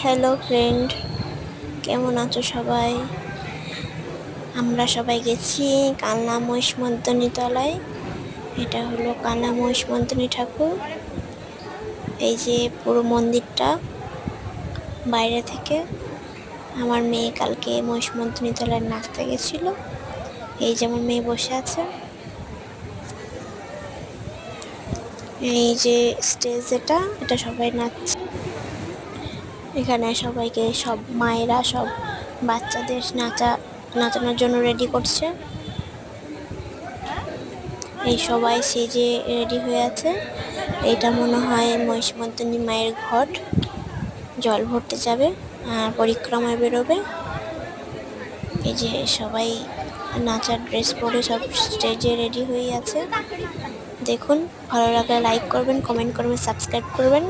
Hello friend, কেমন আছো সবাই? আমরা সবাই গেছি কালনা মহিষমর্দিনী তলায়। এটা হলো কালনা মহিষমর্দিনী ঠাকুর। এই যে পুরো মন্দিরটা বাইরে থেকে। আমার মেয়ে কালকে মহিষমর্দিনী তলায় নাচতে গেছিল। এই যে আমার মেয়ে বসে আছে। এই যে স্টেজ, এটা সবাই নাচছে। এখানে সবাইকে, সব মায়েরা সব বাচ্চাদের নাচানোর জন্য রেডি করছে। এই সবাই সেজে রেডি হয়ে আছে। এটা মনে হয় মহিষমর্দিনী মায়ের ঘট, জল ভরতে যাবে আর পরিক্রমায় বেরোবে। এই যে সবাই নাচার ড্রেস পরে সব স্টেজে রেডি হয়ে আছে। দেখুন, ভালো লাগলে লাইক করবেন, কমেন্ট করবেন, সাবস্ক্রাইব করবেন।